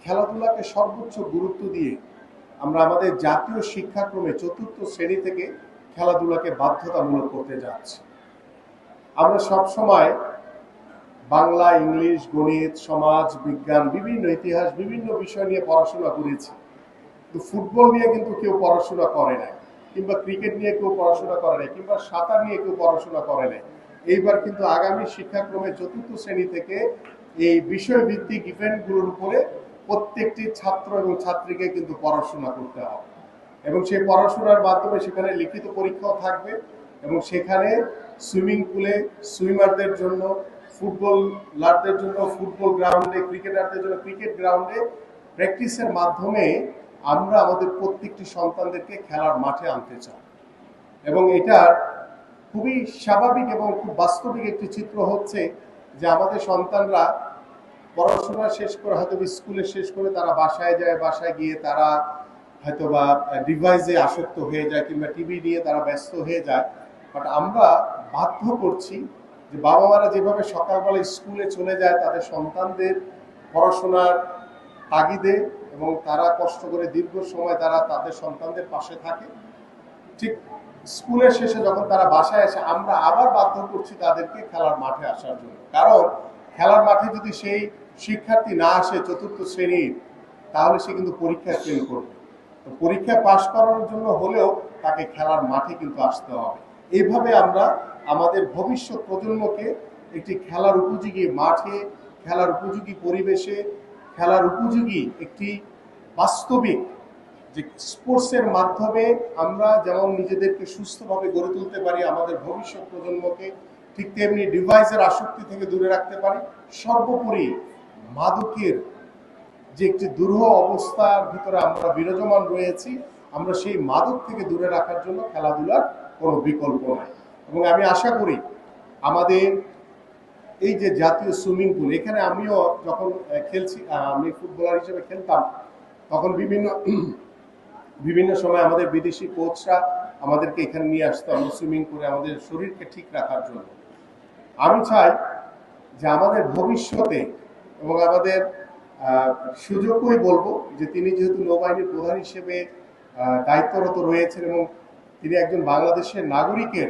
খেলাধুলাকে সর্বোচ্চ গুরুত্ব দিয়ে আমরা আমাদের জাতীয় শিক্ষাক্রমে ৪র্থ শ্রেণী থেকে খেলাধুলাকে বাধ্যতামূলক করতে যাচ্ছি। আমরা সবসময় বাংলা, ইংলিশ, গণিত, সমাজ বিজ্ঞান, বিভিন্ন ইতিহাস, বিভিন্ন বিষয় নিয়ে পড়াশোনা করেছি, কিন্তু ফুটবল নিয়ে কিন্তু কেউ পড়াশোনা করে নাই, কিংবা ক্রিকেট নিয়ে কেউ পড়াশোনা করে নাই, কিংবা সাঁতার নিয়ে কেউ পড়াশোনা করে নাই। এইবার কিন্তু আগামী শিক্ষাক্রমে ৪র্থ শ্রেণী থেকে এই বিষয়ভিত্তিক ইভেন্টগুলোর উপরে প্রত্যেকটি ছাত্র এবং ছাত্রীকে কিন্তু পড়াশোনা করতে হবে, এবং সেই পড়াশোনার মাধ্যমে সেখানে লিখিত পরীক্ষাও থাকবে, এবং সেখানে সুইমিং পুলে সুইমারদের জন্য, ফুটবলারদের জন্য ফুটবল গ্রাউন্ডে, ক্রিকেটারদের জন্য ক্রিকেট গ্রাউন্ডে প্র্যাকটিসের মাধ্যমে আমরা আমাদের প্রত্যেকটি সন্তানদেরকে খেলার মাঠে আনতে চাই। এবং এটার খুবই স্বাভাবিক এবং খুব বাস্তবিক একটি চিত্র হচ্ছে যে আমাদের সন্তানরা পড়াশোনা শেষ করে হয়তো স্কুলে শেষ করে তারা বাসায় যায়, বাসায় গিয়ে তারা হয়তো বা ডিভাইসে আসক্ত হয়ে যায়, কিংবা টিভি নিয়ে তারা ব্যস্ত হয়ে যায়। বাট আমরা বাধ্য করছি যে বাবা মারা যেভাবে সকালবেলা স্কুলে চলে যায় তাদের সন্তানদের পড়াশোনার তাগিদে, এবং তারা কষ্ট করে দীর্ঘ সময় তারা তাদের সন্তানদের পাশে থাকে, ঠিক স্কুলের শেষে যখন তারা বাসায় আসে আমরা আবার বাধ্য করছি তাদেরকে খেলার মাঠে আসার জন্য। কারণ খেলার মাঠে যদি সেই শিক্ষার্থী না আসে ৪র্থ শ্রেণীর, তাহলে সে কিন্তু পরীক্ষায় ফেল করবে। তো পরীক্ষায় পাশ করানোর জন্য হলেও তাকে খেলার মাঠে কিন্তু আসতে হবে। এইভাবে আমরা আমাদের ভবিষ্যৎ প্রজন্মকে একটি খেলার উপযোগী মাঠে, খেলার উপযোগী পরিবেশে, খেলার উপযোগী একটি বাস্তবিক যে স্পোর্টসের মাধ্যমে আমরা যেমন নিজেদেরকে সুস্থভাবে গড়ে তুলতে পারি, আমাদের ভবিষ্যৎ প্রজন্মকে ঠিক তেমনি ডিভাইসের আসক্তি থেকে দূরে রাখতে পারি। সর্বোপরি মাদকের যে একটি দুরূহ অবস্থার ভিতরে আমরা বিরাজমান রয়েছি, আমরা সেই মাদক থেকে দূরে রাখার জন্য খেলাধুলার কোনো বিকল্প নাই। এবং আমি আশা করি আমাদের এই যে জাতীয় সুইমিং পুল, এখানে আমিও যখন খেলছি, আমি ফুটবলার হিসেবে খেলতাম, তখন বিভিন্ন সময় আমাদের বিদেশি কোচরা আমাদেরকে এখানে নিয়ে আসতো আমরা সুইমিং করে আমাদের শরীরকে ঠিক রাখার জন্য। আমি চাই যে আমাদের ভবিষ্যতে, এবং আমাদের সুযোগই বলবো যে তিনি যেহেতু নৌবাহিনীর প্রধান হিসেবে দায়িত্বরত রয়েছেন, এবং তিনি একজন বাংলাদেশের নাগরিকের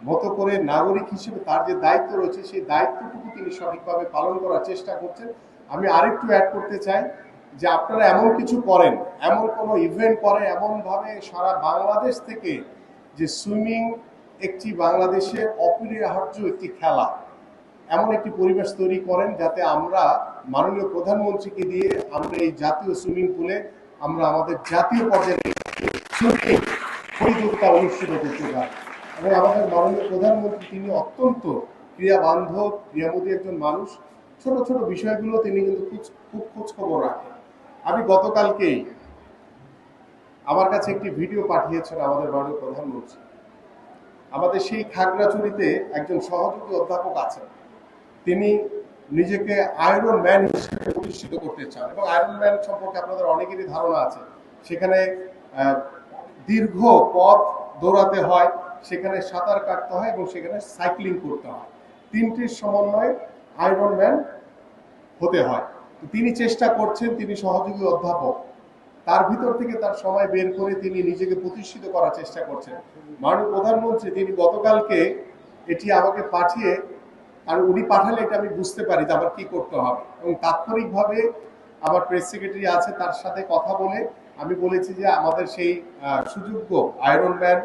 মতো করে নাগরিক হিসেবে তার যে দায়িত্ব রয়েছে সেই দায়িত্বটুকু তিনি সঠিকভাবে পালন করার চেষ্টা করছেন। আমি আরেকটু অ্যাড করতে চাই যে আপনারা এমন কিছু করেন, এমন কোনো ইভেন্ট করেন, এমনভাবে সারা বাংলাদেশ থেকে যে সুইমিং একটি বাংলাদেশের অপরিহার্য একটি খেলা, এমন একটি পরিবেশ তৈরি করেন যাতে আমরা মাননীয় প্রধানমন্ত্রীকে দিয়ে আমরা এই জাতীয় সুইমিং পুলে আমরা আমাদের জাতীয় পর্যায়ে সুইমিং প্রতিযোগিতা অনুষ্ঠিত করতে পারি। এবং আমাদের মাননীয় প্রধানমন্ত্রী তিনি অত্যন্ত ক্রিয়া বান্ধব, ক্রিয়ামোদী একজন মানুষ। ছোট ছোট বিষয়গুলো তিনি কিন্তু খুব খোঁজ খবর রাখেন। আমি গতকালকেই আমার কাছে একটি ভিডিও পাঠিয়েছেন আমাদের মাননীয় প্রধানমন্ত্রী। আমাদের সেই খাগড়াছড়িতে একজন সহযোগী অধ্যাপক আছেন, তিনি নিজেকে আয়রন ম্যান হিসেবে প্রতিষ্ঠিত করতে চান, এবং আয়রন ম্যান সম্পর্কে আপনাদের অনেকেরই ধারণা আছে। সেখানে দীর্ঘ পথ দৌড়াতে হয়, সেখানে সাঁতার কাটতে হয়, এবং সেখানে সাইক্লিং করতে হয়। তিনটির সমন্বয়ে আয়রন ম্যান হতে হয়। তিনি চেষ্টা করছেন, তিনি সহযোগী অধ্যাপক, তার ভিতর থেকে তার সময় বের করে তিনি নিজেকে প্রতিষ্ঠিত করার চেষ্টা করছেন। মাননীয় প্রধানমন্ত্রী তিনি গতকালকে এটি আমাকে পাঠিয়ে, আর উনি পাঠালে এটা আমি বুঝতে পারি যে আমার কি করতে হবে, এবং তাৎক্ষণিকভাবে আমার প্রেস সেক্রেটারি আছে তার সাথে কথা বলে আমি বলেছি যে আমাদের সেই সুযোগ্য আয়রন ম্যান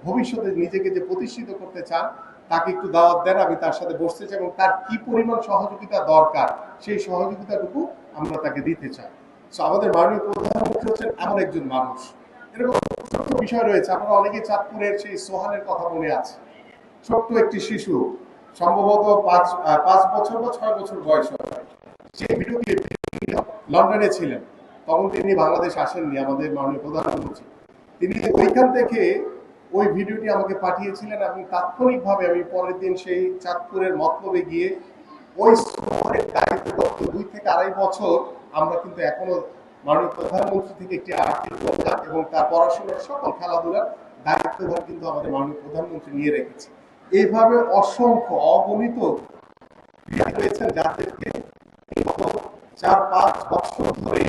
ভবিষ্যতে নিজেকে যে প্রতিষ্ঠিত করতে চান তাকে একটু দাওয়াত দেন, আমি তার সাথে বসতে চাই, এবং তার কি পরিমাণ সহযোগিতা দরকার সেই সহযোগিতাটুকু আমরা তাকে দিতে চাই। তো আমাদের মাননীয় প্রধানমন্ত্রী হচ্ছেন এমন একজন মানুষ। এরকম ছোট্ট বিষয় রয়েছে, আমরা অনেকেই চাঁদপুরের সেই সোহানের কথা মনে আছে। ছোট্ট একটি শিশু, সম্ভবত 5 বছর বা 6 বছর বয়স হয়, সেই ভিডিও ক্লিপ লন্ডনে ছিলেন, তখন তিনি বাংলাদেশ আসেননি আমাদের মাননীয় প্রধানমন্ত্রী। তিনি ওইখান থেকে ওই ভিডিওটি আমাকে পাঠিয়েছিলেন, এবং তাৎক্ষণিকভাবে আমি পরের দিন সেই চাঁদপুরের মতলবে গিয়ে ওই শহরের দায়িত্বপ্রাপ্ত 2 থেকে 2.5 বছর আমরা কিন্তু এখনো মাননীয় প্রধানমন্ত্রী থেকে একটি আর্থিক অনুদান এবং তার পড়াশোনার সকল খেলাধুলার দায়িত্বভার কিন্তু আমাদের মাননীয় প্রধানমন্ত্রী নিয়ে রেখেছে। এইভাবে অসংখ্য অগণিত ক্রিয়া রয়েছেন যাদেরকে 4-5 বছর ধরে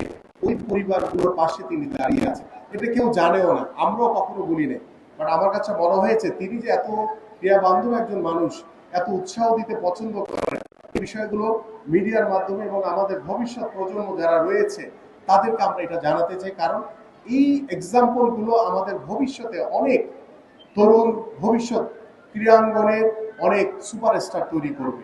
ওই পরিবারগুলোর পাশে তিনি দাঁড়িয়ে আছেন। এটা কেউ জানেও না, আমরাও কখনো বলি না। বাট আমার কাছে মনে হয়েছে তিনি যে এত ক্রিয়া বান্ধব একজন মানুষ, এত উৎসাহ দিতে পছন্দ করেন, এই বিষয়গুলো মিডিয়ার মাধ্যমে এবং আমাদের ভবিষ্যৎ প্রজন্ম যারা রয়েছে তাদেরকে আমরা এটা জানাতে চাই। কারণ এই এক্সাম্পল গুলো আমাদের ভবিষ্যতে অনেক তরুণ ভবিষ্যৎ ক্রীড়াঙ্গনের অনেক সুপারস্টার তৈরি করবে।